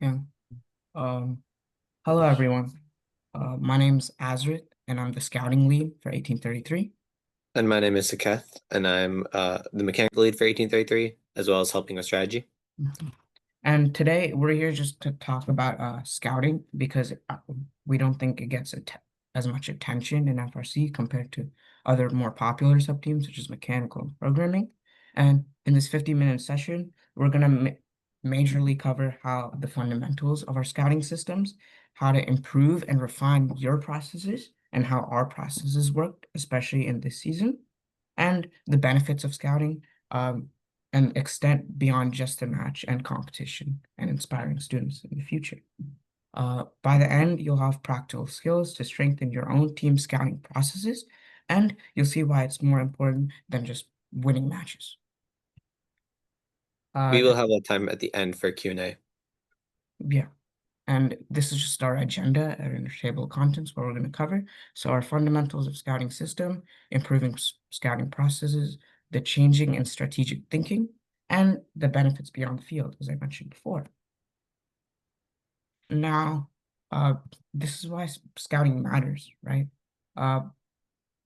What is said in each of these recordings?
Yeah. Um, Hello everyone. My name's Azrit, and I'm the scouting lead for 1833. And my name is Saketh, and I'm the mechanical lead for 1833, as well as helping with strategy. Mhm. And today we're here just to talk about scouting because we don't think it gets as much attention in FRC compared to other more popular subteams such as mechanical and programming. And in this 50-minute session, we're going to majorly cover how the fundamentals of our scouting systems, how to improve and refine your processes, and how our processes work, especially in this season, and the benefits of scouting. And extend beyond just a match and competition and inspiring students in the future. By the end, you'll have practical skills to strengthen your own team scouting processes, and you'll see why it's more important than just winning matches. We The, will have a time at the end for Q&A. yeah, and this is just our agenda and our table of contents, what we're going to cover. So our fundamentals of scouting system, improving scouting processes, the changing and strategic thinking, and the benefits beyond the field, as I mentioned before. Now, uh, this is why scouting matters, right? Uh,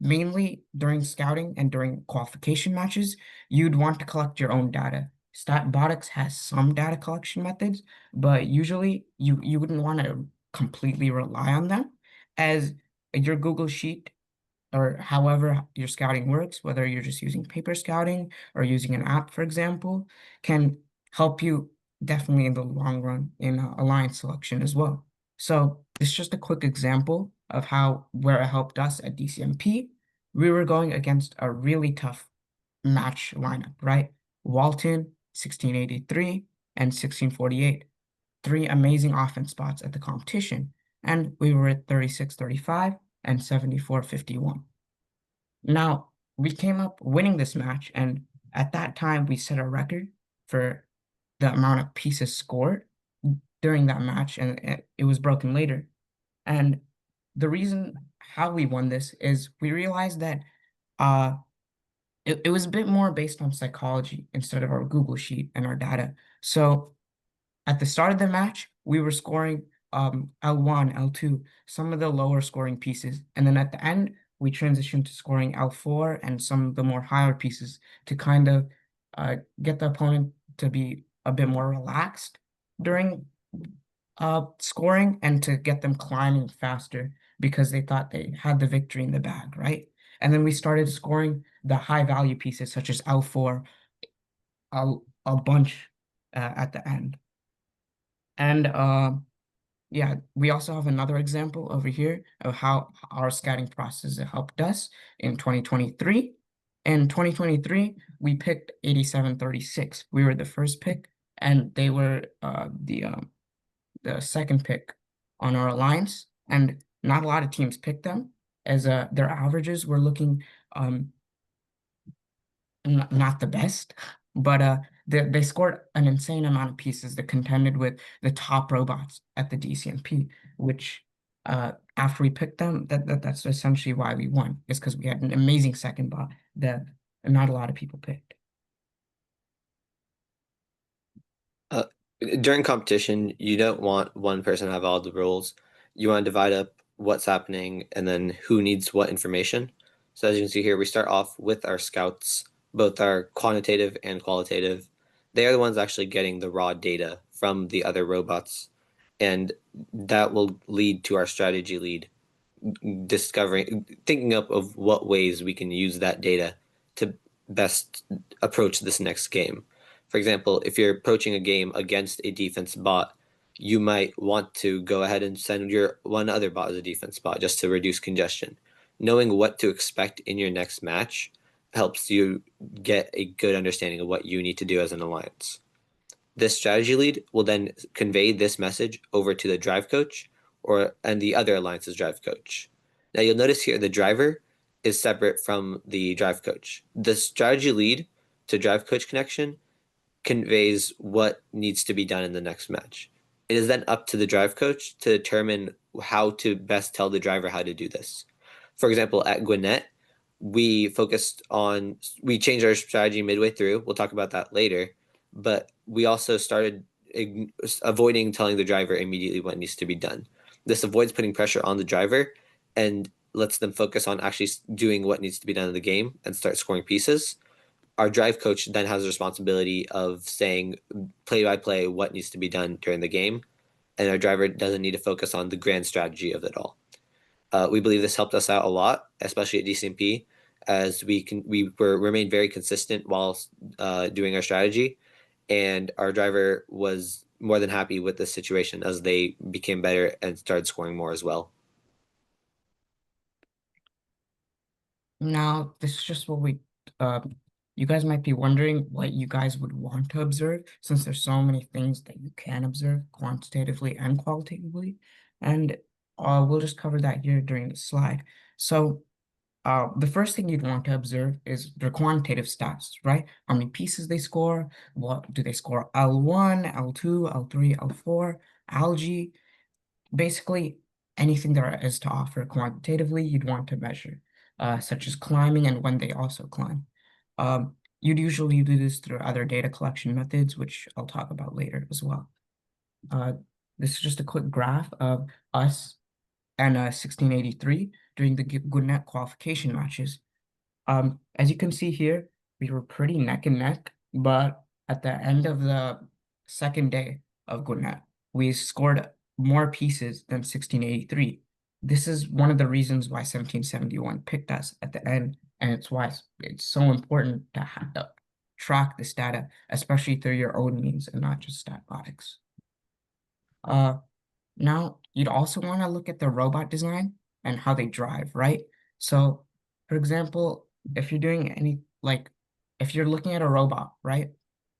Mainly during scouting and during qualification matches, you'd want to collect your own data. Statbotics has some data collection methods, but usually you wouldn't want to completely rely on them, as your Google Sheet or however your scouting works, whether you're just using paper scouting or using an app, for example, can help you definitely in the long run in alliance selection as well. So it's just a quick example of how where it helped us at DCMP. We were going against a really tough match lineup, right? Walton, 1683 and 1648, three amazing offense spots at the competition, and we were at 36-35 and 74-51. Now, we came up winning this match, and at that time, we set a record for the amount of pieces scored during that match, and it was broken later. And the reason how we won this is we realized that uh, it was a bit more based on psychology instead of our Google Sheet and our data. So at the start of the match, we were scoring L1, L2, some of the lower scoring pieces. And then at the end, we transitioned to scoring L4 and some of the more higher pieces to kind of get the opponent to be a bit more relaxed during scoring and to get them climbing faster because they thought they had the victory in the bag, right? And then we started scoring the high value pieces such as L4 a bunch at the end. And yeah, we also have another example over here of how our scouting process helped us in 2023. In 2023, we picked 8736. We were the first pick, and they were the second pick on our alliance. And not a lot of teams picked them, as their averages were looking um not the best, but they scored an insane amount of pieces that contended with the top robots at the DCMP, which after we picked them, that's essentially why we won, is because we had an amazing second bot that not a lot of people picked. Uh, During competition, you don't want one person to have all the rules. You want to divide up what's happening and then who needs what information. So as you can see here, we start off with our scouts, both our quantitative and qualitative. They are the ones actually getting the raw data from the other robots, and that will lead to our strategy lead thinking up of what ways we can use that data to best approach this next game. For example, if you're approaching a game against a defense bot, you might want to go ahead and send your one other bot as a defense bot just to reduce congestion. Knowing what to expect in your next match helps you get a good understanding of what you need to do as an alliance. This strategy lead will then convey this message over to the drive coach and the other alliance's drive coach. Now you'll notice here the driver is separate from the drive coach. The strategy lead to drive coach connection conveys what needs to be done in the next match. It is then up to the drive coach to determine how to best tell the driver how to do this. For example, at Gwinnett, we changed our strategy midway through. We'll talk about that later, but we also started avoiding telling the driver immediately what needs to be done. This avoids putting pressure on the driver and lets them focus on actually doing what needs to be done in the game and start scoring pieces. Our drive coach then has the responsibility of saying play by play what needs to be done during the game, and our driver doesn't need to focus on the grand strategy of it all. We believe this helped us out a lot, especially at DCMP, as remained very consistent while doing our strategy, and our driver was more than happy with this situation as they became better and started scoring more as well. Now, this is just what uh, you guys might be wondering what you guys would want to observe, since there's so many things that you can observe quantitatively and qualitatively. And we'll just cover that here during the slide. So the first thing you'd want to observe is their quantitative stats, right? How many pieces they score, what do they score L1, L2, L3, L4, algae, basically anything there is to offer quantitatively you'd want to measure, such as climbing and when they also climb. You'd usually do this through other data collection methods, which I'll talk about later as well. Uh, this is just a quick graph of us and 1683 during the GoodNet qualification matches. As you can see here, we were pretty neck and neck, but at the end of the second day of GoodNet, we scored more pieces than 1683. This is one of the reasons why 1771 picked us at the end, and it's why it's so important to have to track this data, especially through your own means and not just Statbotics. Uh, Now, you'd also want to look at the robot design and how they drive, right? So, for example, if you're doing any, like, if you're looking at a robot, right?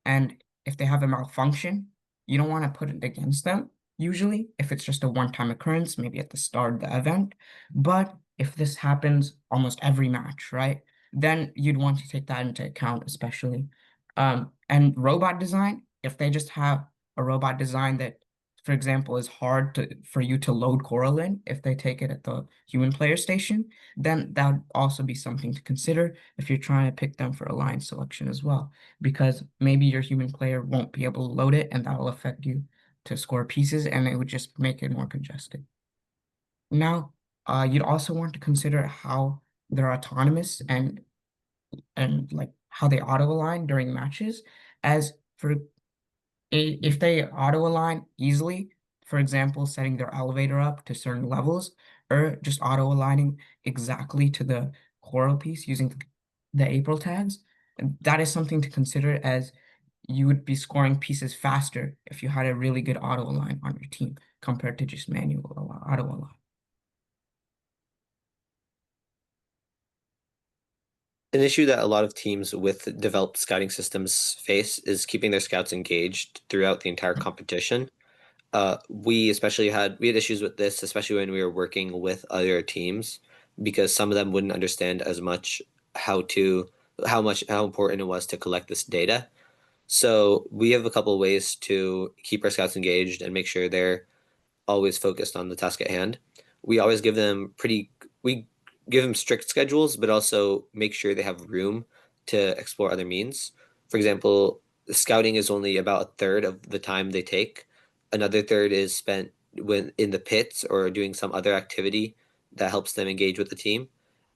And if they have a malfunction, you don't want to put it against them, usually, if it's just a one-time occurrence, maybe at the start of the event. But if this happens almost every match, right? Then you'd want to take that into account, especially. And robot design, if they just have a robot design that, for example, is hard for you to load Coral in if they take it at the human player station, then that would also be something to consider if you're trying to pick them for alliance selection as well, because maybe your human player won't be able to load it and that will affect you to score pieces and it would just make it more congested. Now, you'd also want to consider how they're autonomous and like how they auto align during matches, as for if they auto align easily, for example, setting their elevator up to certain levels, or just auto aligning exactly to the coral piece using the April tags, that is something to consider, as you would be scoring pieces faster if you had a really good auto align on your team compared to just manual auto align. An issue that a lot of teams with developed scouting systems face is keeping their scouts engaged throughout the entire competition. We had issues with this, especially when we were working with other teams, because some of them wouldn't understand as much how important it was to collect this data. So we have a couple of ways to keep our scouts engaged and make sure they're always focused on the task at hand. We always we give them strict schedules, but also make sure they have room to explore other means. For example, scouting is only about a third of the time they take. Another third is spent when in the pits or doing some other activity that helps them engage with the team.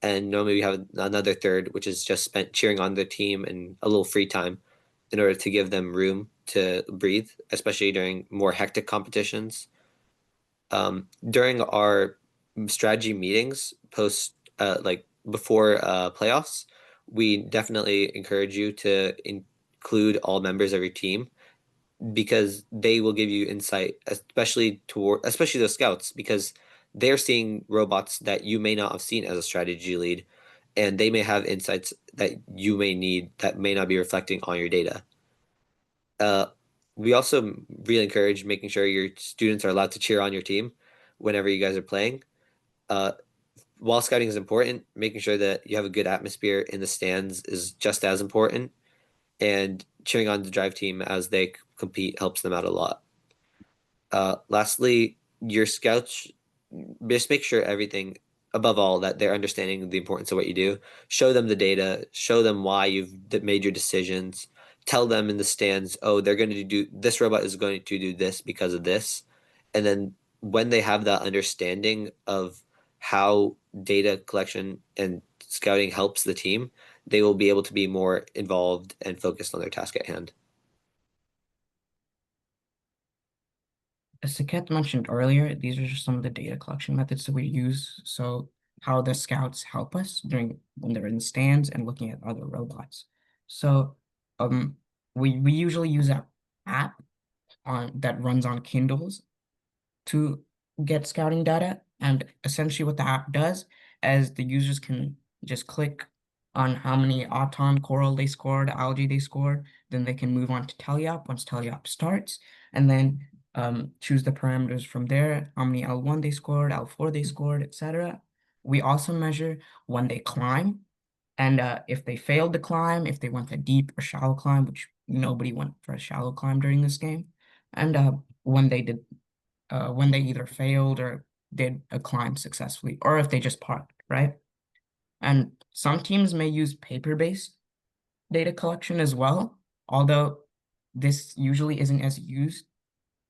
And normally we have another third, which is just spent cheering on the team and a little free time in order to give them room to breathe, especially during more hectic competitions. During our strategy meetings, like before playoffs, we definitely encourage you to include all members of your team because they will give you insight, especially the scouts, because they're seeing robots that you may not have seen as a strategy lead, and they may have insights that you may need that may not be reflecting on your data. Uh, we also really encourage making sure your students are allowed to cheer on your team whenever you guys are playing. Uh, while scouting is important, making sure that you have a good atmosphere in the stands is just as important. And cheering on the drive team as they compete helps them out a lot. Lastly, your scouts, just make sure everything, above all, that they're understanding the importance of what you do. Show them the data, show them why you've made your decisions. tell them in the stands, oh, they're going to do this robot is going to do this because of this. And then when they have that understanding of how data collection and scouting helps the team, they will be able to be more involved and focused on their task at hand. As Saket mentioned earlier, these are just some of the data collection methods that we use. So how the scouts help us during when they're in the stands and looking at other robots. So we usually use an app on that runs on Kindles to get scouting data. And essentially what the app does is the users can just click on how many auton coral they scored, algae they scored, then they can move on to teleop once teleop starts, and then choose the parameters from there, how many L1 they scored, L4 they scored, etc. We also measure when they climb, and if they failed to climb, if they went a deep or shallow climb, which nobody went for a shallow climb during this game, and when they did when they either failed or did a climb successfully, or if they just parked, right? And some teams may use paper-based data collection as well, although this usually isn't as used,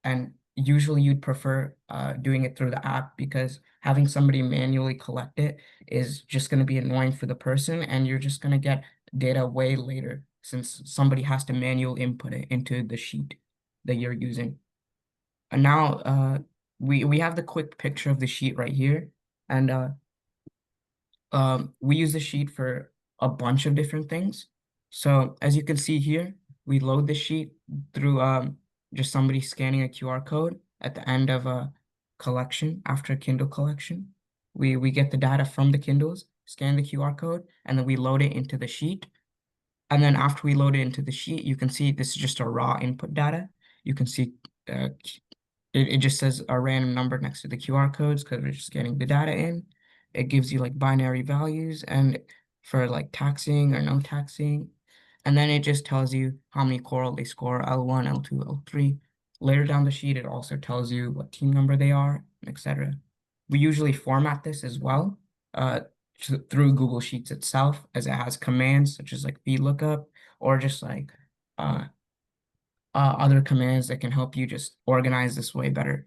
and usually you'd prefer doing it through the app because having somebody manually collect it is just going to be annoying for the person, and you're just going to get data way later since somebody has to manual input it into the sheet that you're using. And now we have the quick picture of the sheet right here. And we use the sheet for a bunch of different things. So as you can see here, we load the sheet through just somebody scanning a QR code at the end of a collection after a Kindle collection. We get the data from the Kindles, scan the QR code, and then we load it into the sheet. And then after we load it into the sheet, you can see this is just a raw input data. You can see it just says a random number next to the QR codes because we're just getting the data in. It gives you like binary values and for like taxing or no taxing. And then it just tells you how many coral they score, L1, L2, L3. Later down the sheet, it also tells you what team number they are, etc. We usually format this as well uh, through Google Sheets itself, as it has commands such as like VLOOKUP or just like uh, other commands that can help you just organize this way better.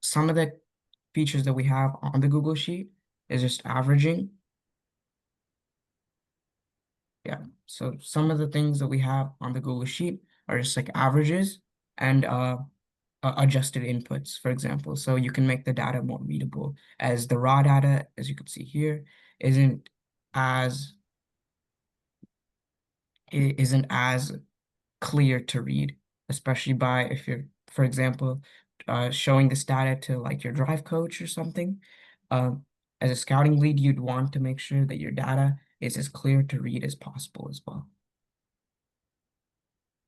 Some of the features that we have on the Google Sheet is just averaging. Yeah, so some of the things that we have on the Google Sheet are just like averages and adjusted inputs, for example. So you can make the data more readable as the raw data, as you can see here, isn't as isn't as clear to read, especially by if you're, for example, showing this data to like your drive coach or something. Um, as a scouting lead, you'd want to make sure that your data is as clear to read as possible as well.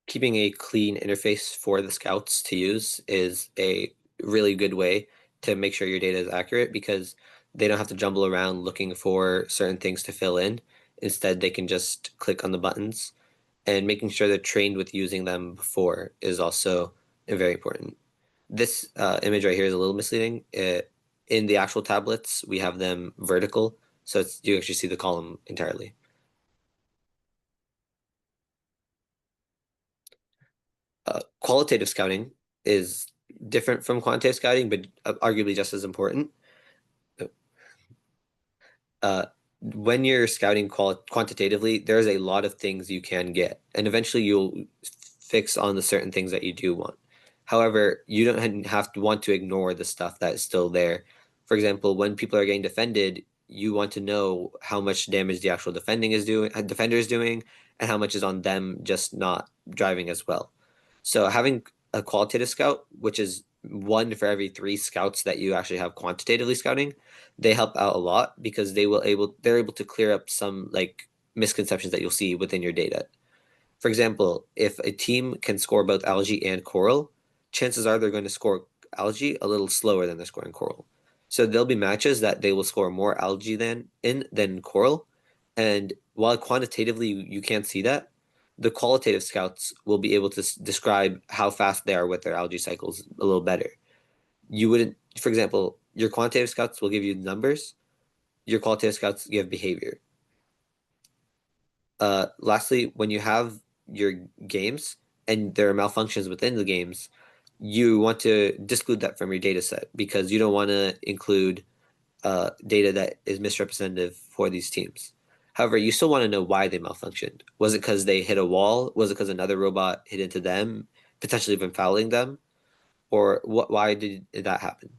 Keeping a clean interface for the scouts to use is a really good way to make sure your data is accurate because they don't have to jumble around looking for certain things to fill in. Instead, they can just click on the buttons, and making sure they're trained with using them before is also very important. This image right here is a little misleading. In the actual tablets, we have them vertical, so you actually see the column entirely. Qualitative scouting is different from quantitative scouting, but arguably just as important. Uh, when you're scouting quantitatively, there's a lot of things you can get, and eventually you'll fix on the certain things that you do want. However, you don't have to want to ignore the stuff that is still there. For example, when people are getting defended, you want to know how much damage the actual defender is doing, and how much is on them just not driving as well. So having a qualitative scout, which is one for every three scouts that you actually have quantitatively scouting, they help out a lot because they're able to clear up some like misconceptions that you'll see within your data. For example, if a team can score both algae and coral, chances are they're going to score algae a little slower than they're scoring coral. So there'll be matches that they will score more algae than coral. And while quantitatively you can't see that, the qualitative scouts will be able to describe how fast they are with their algae cycles a little better. You wouldn't, for example, your quantitative scouts will give you numbers, your qualitative scouts give behavior. Lastly, when you have your games and there are malfunctions within the games, you want to disclude that from your data set because you don't want to include data that is misrepresentative for these teams. However, you still want to know why they malfunctioned. Was it because they hit a wall? Was it because another robot hit into them, potentially even fouling them? Or why did that happen?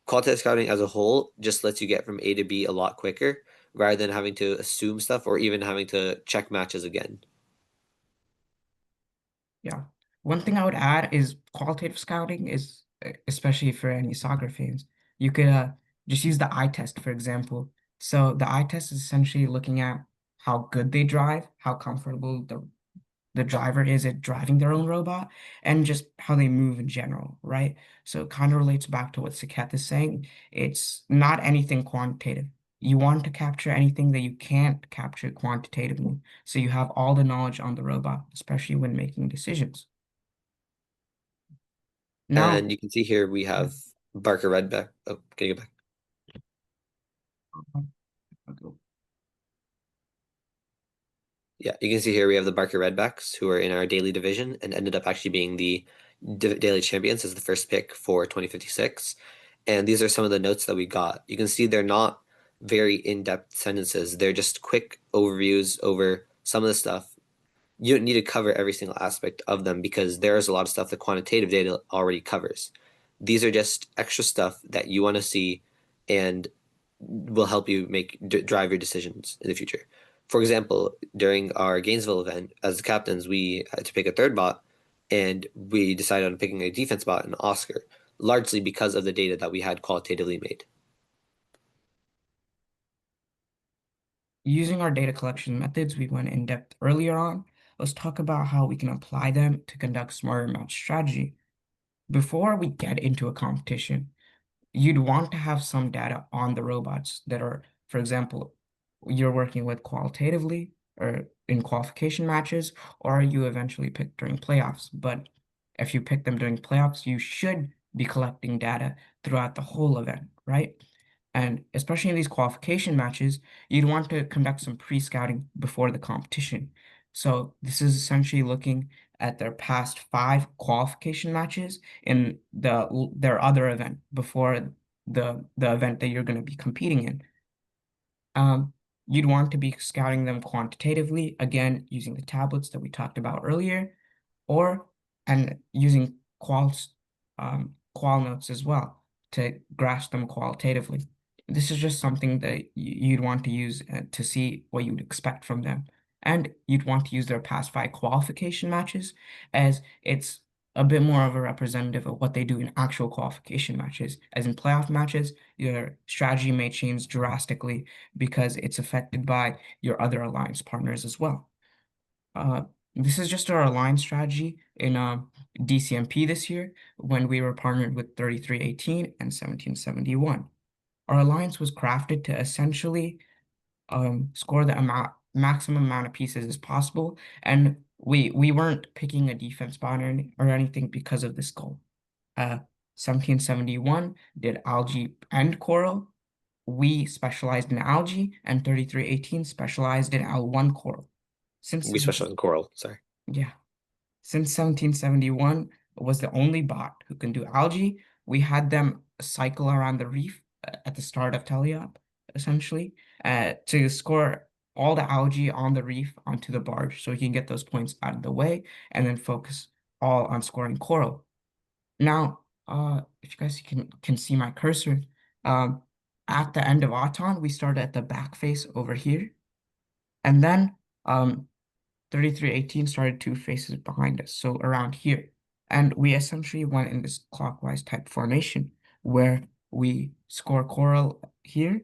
Qualitative scouting as a whole just lets you get from A to B a lot quicker rather than having to assume stuff or even having to check matches again. Yeah. One thing I would add is qualitative scouting is especially for any soccer fans. You could just use the eye test, for example. So the eye test is essentially looking at how good they drive, how comfortable the driver is at driving their own robot, and just how they move in general, right? So it kind of relates back to what Saket is saying. It's not anything quantitative. You want to capture anything that you can't capture quantitatively. So you have all the knowledge on the robot, especially when making decisions. Now, And you can see here we have Barker Redback. Oh, can you go back? Yeah, you can see here we have the Barker Redbacks who are in our daily division and ended up actually being the daily champions as the first pick for 2056. And these are some of the notes that we got. You can see they're not very in-depth sentences. They're just quick overviews over some of the stuff. You don't need to cover every single aspect of them because there's a lot of stuff that quantitative data already covers. These are just extra stuff that you want to see and will help you drive your decisions in the future. For example, during our Gainesville event, as the captains, we had to pick a third bot, and we decided on picking a defense bot and Oscar, largely because of the data that we had qualitatively made. using our data collection methods we went in depth earlier on, let's talk about how we can apply them to conduct smarter match strategy. Before we get into a competition, you'd want to have some data on the robots that are, for example, you're working with qualitatively or in qualification matches, or you eventually pick during playoffs. But if you pick them during playoffs, you should be collecting data throughout the whole event, right? And especially in these qualification matches, you'd want to conduct some pre-scouting before the competition. So this is essentially looking at their past 5 qualification matches in their other event before the event that you're going to be competing in. Um, you'd want to be scouting them quantitatively, again, using the tablets that we talked about earlier, or and using qual notes as well to grasp them qualitatively. This is just something that you'd want to use to see what you'd expect from them. And you'd want to use their past 5 qualification matches as it's a bit more of a representative of what they do in actual qualification matches. As in playoff matches, your strategy may change drastically because it's affected by your other alliance partners as well. Uh, this is just our alliance strategy in DCMP this year when we were partnered with 3318 and 1771. Our alliance was crafted to essentially score the maximum amount of pieces as possible, and we weren't picking a defense bot or anything because of this goal. 1771 did algae and coral. We specialized in algae, and 3318 specialized in L1 coral. Since We specialize in Coral, sorry. yeah, since 1771 was the only bot who can do algae, we had them cycle around the reef at the start of Teleop, essentially, to score all the algae on the reef onto the barge so we can get those points out of the way and then focus all on scoring coral. Now, if you guys can see my cursor, um, at the end of Autumn, we started at the back face over here, and then 3318 started 2 faces behind us, so around here. And we essentially went in this clockwise type formation where we score coral here,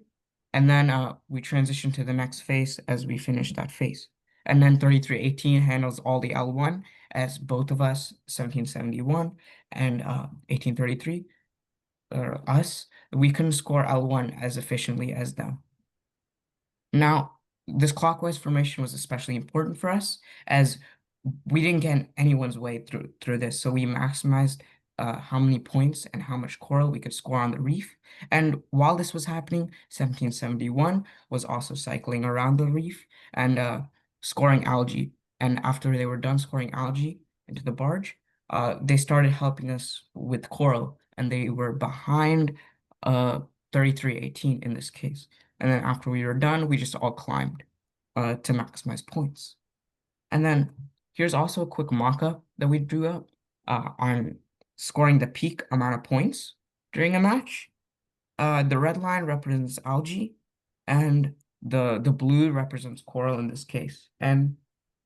and then we transition to the next face as we finish that face. And then 3318 handles all the L1 as both of us, 1771 and 1833, or us, we couldn't score L1 as efficiently as them. Now, this clockwise formation was especially important for us as we didn't get anyone's way through this. So we maximized how many points and how much coral we could score on the reef. And while this was happening, 1771 was also cycling around the reef and scoring algae And after they were done scoring algae into the barge, they started helping us with coral, and they were behind 3318 in this case. And then after we were done, we just all climbed to maximize points. And then here's also a quick mock-up that we drew up on scoring the peak amount of points during a match. The red line represents algae, and the blue represents coral in this case. And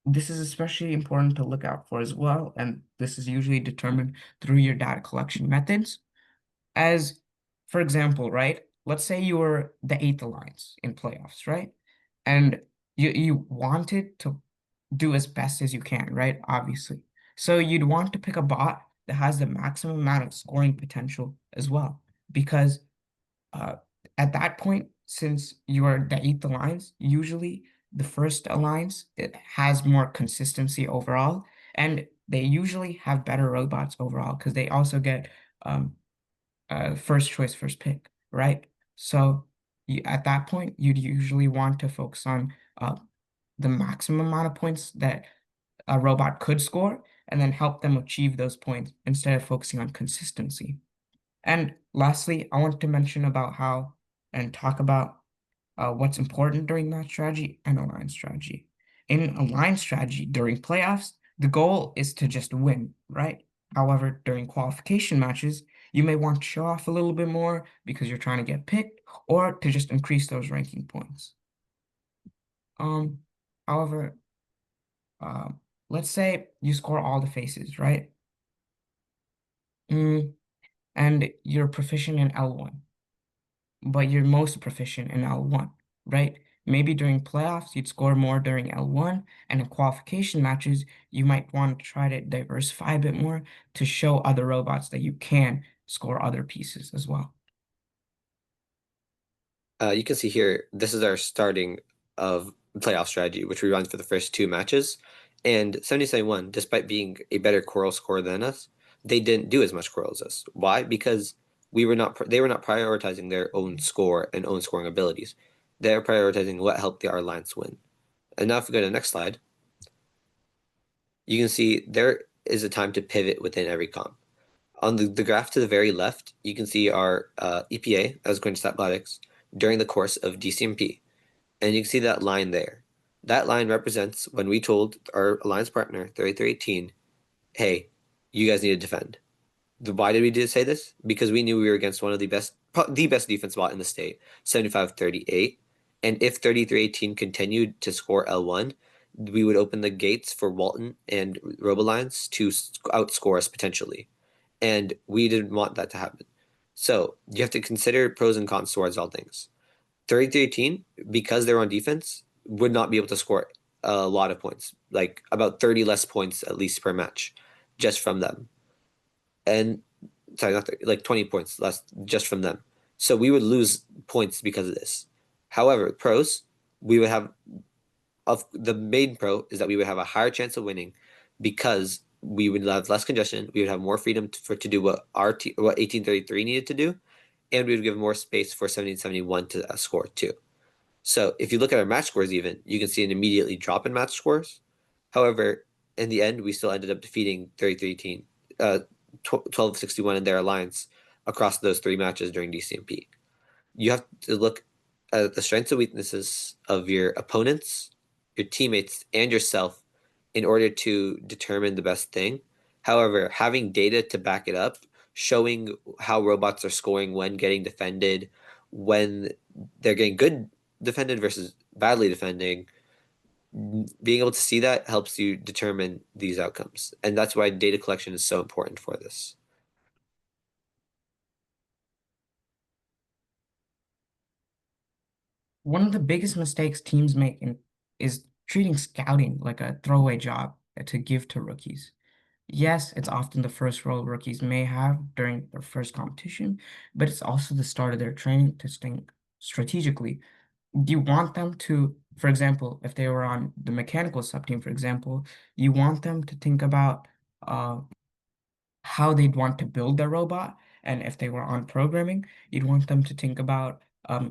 this is especially important to look out for as well. And this is usually determined through your data collection methods. As, for example, right? Let's say you were the eighth alliance in playoffs, right? And you wanted to do as best as you can, right? Obviously. So you'd want to pick a bot that has the maximum amount of scoring potential as well. Because uh, at that point, since you are the eighth alliance, usually the first alliance it has more consistency overall, and they usually have better robots overall because they also get first choice, first pick, right? So at that point, you'd usually want to focus on the maximum amount of points that a robot could score, and then help them achieve those points instead of focusing on consistency. And lastly, I want to mention about how and talk about what's important during match strategy and alliance strategy. In alliance strategy during playoffs, the goal is to just win, right? However, during qualification matches, you may want to show off a little bit more because you're trying to get picked or to just increase those ranking points. Um, however, let's say you score all the faces, right? And you're proficient in L1, but you're most proficient in L1, right? Maybe during playoffs, you'd score more during L1, and in qualification matches, you might want to try to diversify a bit more to show other robots that you can score other pieces as well. You can see here, this is our starting of playoff strategy, which we run for the first two matches. And 7071, despite being a better coral scorer than us, they didn't do as much coral as us. Why? Because they were not prioritizing their own score and own scoring abilities. They're prioritizing what helped our alliance win. And now if we go to the next slide, you can see there is a time to pivot within every comp. On the graph to the very left, you can see our EPA, as going to Statblatics, during the course of DCMP. And you can see that line there. That line represents when we told our alliance partner, 3318, hey, you guys need to defend. Why did we say this? Because we knew we were against one of the best defense bot in the state, 7538. And if 3318 continued to score L1, we would open the gates for Walton and Robolines to outscore us potentially. And we didn't want that to happen. So you have to consider pros and cons towards all things. 3318, because they're on defense, would not be able to score a lot of points, like about 30 less points at least per match, just from them. And sorry, not 30, like 20 points less just from them. So we would lose points because of this. However, pros, we would have the main pro is that we would have a higher chance of winning because we would have less congestion. We would have more freedom to do what what 1833 needed to do, and we would give more space for 1771 to score too. So if you look at our match scores, even you can see an immediately drop in match scores. However, in the end, we still ended up defeating 3318, 1261 in their alliance across those three matches during DCMP. You have to look at the strengths and weaknesses of your opponents, your teammates, and yourself in order to determine the best thing. However, having data to back it up, showing how robots are scoring when getting defended, when they're getting good defended versus badly defending, being able to see that helps you determine these outcomes. And that's why data collection is so important for this. One of the biggest mistakes teams make is treating scouting like a throwaway job to give to rookies. Yes, it's often the first role rookies may have during their first competition, but it's also the start of their training to think strategically. Do you want them to, for example, if they were on the mechanical sub team, for example, you want them to think about uh, how they'd want to build their robot. And if they were on programming, you'd want them to think about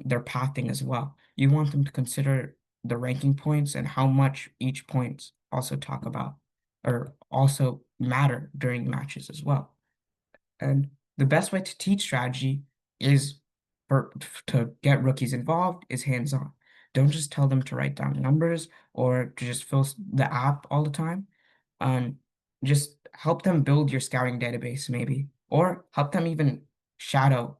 their pathing as well. You want them to consider the ranking points and how much each point also talk about or also matter during matches as well. And the best way to teach strategy is for to get rookies involved is hands-on. Don't just tell them to write down numbers or to just fill the app all the time. Um, just help them build your scouting database maybe, or help them even shadow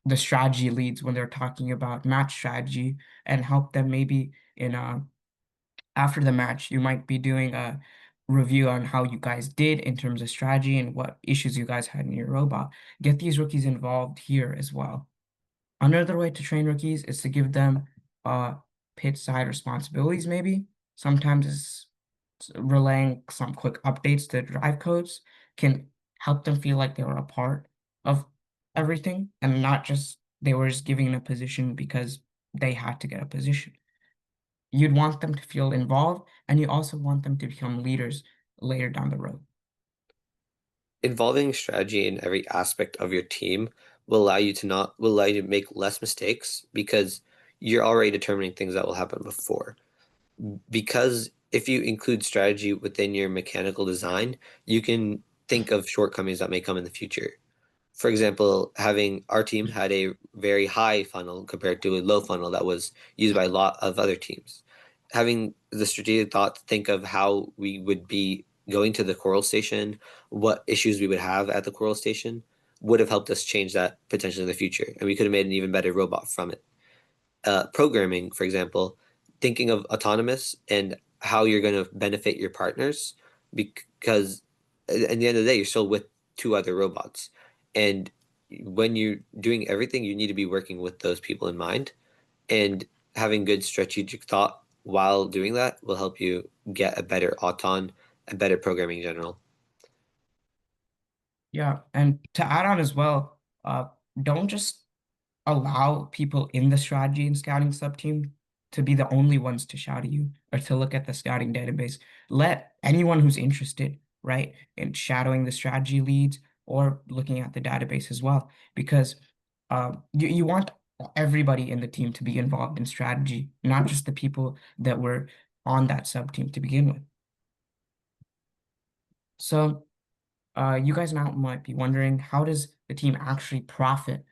the strategy leads when they're talking about match strategy and help them maybe in after the match, you might be doing a review on how you guys did in terms of strategy and what issues you guys had in your robot. Get these rookies involved here as well. Another way to train rookies is to give them pit side responsibilities, maybe. Sometimes relaying some quick updates to drive codes can help them feel like they were a part of everything and not just they were just giving a position because they had to get a position. You'd want them to feel involved, and you also want them to become leaders later down the road. Involving strategy in every aspect of your team will allow you to make less mistakes because you're already determining things that will happen before. Because if you include strategy within your mechanical design, you can think of shortcomings that may come in the future. For example, having our team had a very high funnel compared to a low funnel that was used by a lot of other teams. Having the strategic thought to think of how we would be going to the coral station, what issues we would have at the coral station, would have helped us change that potentially in the future. And we could have made an even better robot from it. Programming, for example, thinking of autonomous and how you're going to benefit your partners, because at the end of the day, you're still with two other robots. And when you're doing everything, you need to be working with those people in mind. And having good strategic thought while doing that will help you get a better auton, a better programming in general. Yeah, and to add on as well, don't just allow people in the strategy and scouting sub team to be the only ones to shout at you or to look at the scouting database. Let anyone who's interested, right, in shadowing the strategy leads or looking at the database as well, because you want everybody in the team to be involved in strategy, not just the people that were on that sub team to begin with. So you guys now might be wondering, how does the team actually profit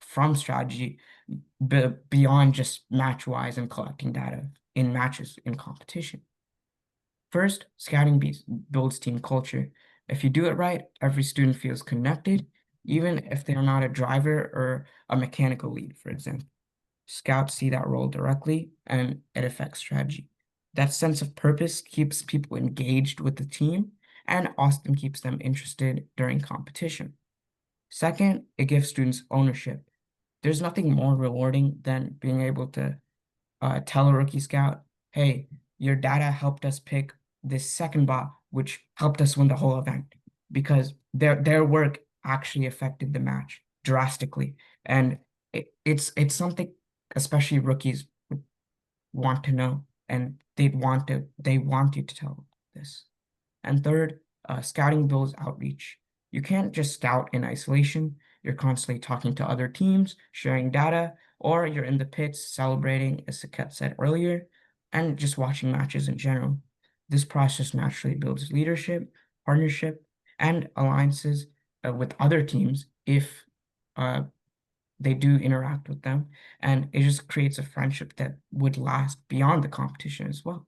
from strategy beyond just match wise and collecting data in matches in competition? First, scouting builds team culture. If you do it right, every student feels connected, even if they're not a driver or a mechanical lead, for example. Scouts see that role directly and it affects strategy. That sense of purpose keeps people engaged with the team and often keeps them interested during competition. Second, it gives students ownership. There's nothing more rewarding than being able to tell a rookie scout, hey, your data helped us pick this second bot, which helped us win the whole event because their work actually affected the match drastically. And it's something especially rookies would want to know and they want you to tell them this. And third, scouting builds outreach. You can't just scout in isolation. You're constantly talking to other teams, sharing data, or you're in the pits celebrating, as Saket said earlier, and just watching matches in general. This process naturally builds leadership, partnership, and alliances with other teams if uh, they do interact with them. And it just creates a friendship that would last beyond the competition as well.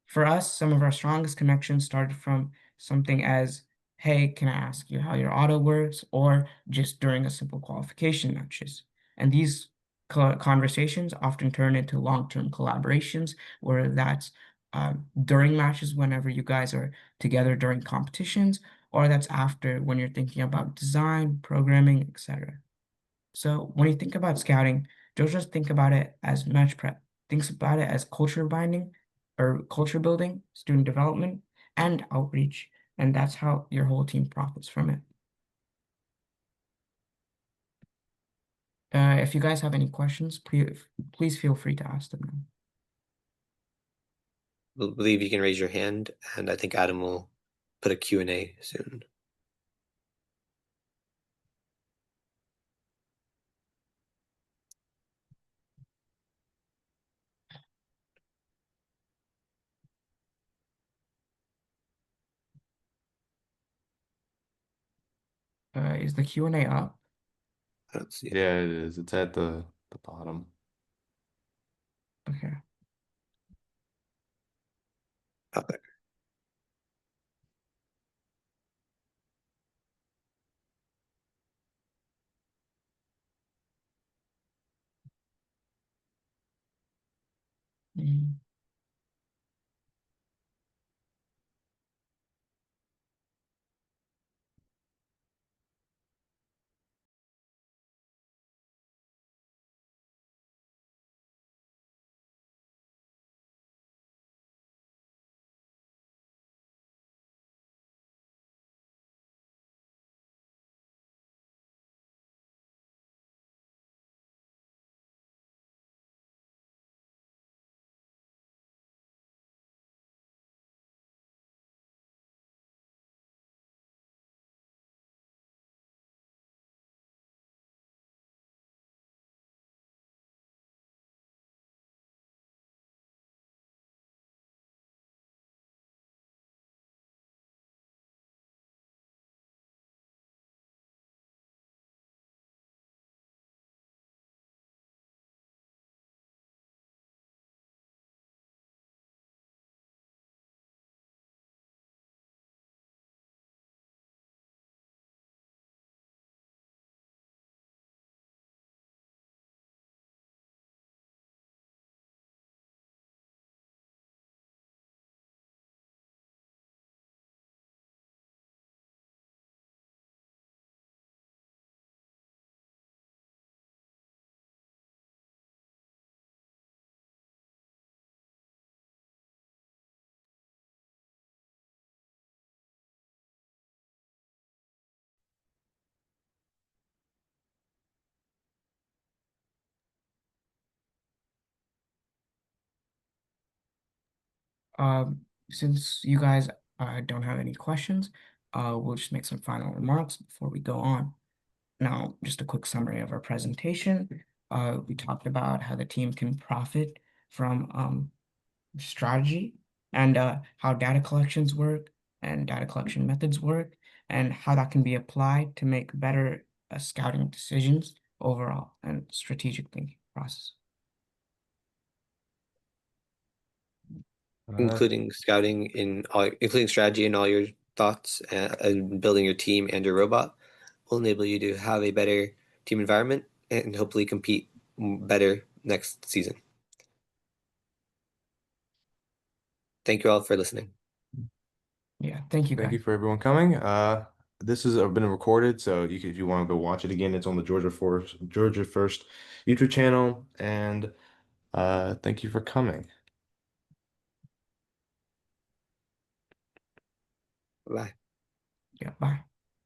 For us, some of our strongest connections started from something as, hey, can I ask you how your auto works? Or just during a simple qualification matches. And these conversations often turn into long-term collaborations, whether that's during matches whenever you guys are together during competitions, or that's after when you're thinking about design, programming, etc. So when you think about scouting, don't just think about it as match prep. Think about it as culture binding or culture building, student development, and outreach. And that's how your whole team profits from it. If you guys have any questions, please feel free to ask them now. I believe you can raise your hand, and I think Adam will put a Q&A soon. Is the Q&A up? I don't see it. Yeah, it is. It's at the bottom. Okay. Okay. Mm. Since you guys don't have any questions, we'll just make some final remarks before we go on. Now, just a quick summary of our presentation. We talked about how the team can profit from strategy and how data collections work and data collection methods work and how that can be applied to make better scouting decisions overall and strategic thinking process. Including scouting including strategy in all your thoughts and building your team and your robot will enable you to have a better team environment and hopefully compete better next season. Thank you all for listening. Yeah, thank you Thank guys. you for everyone coming. This has been recorded, so if you want to go watch it again, it's on the Georgia First YouTube channel. And thank you for coming. Bye. Yeah, bye.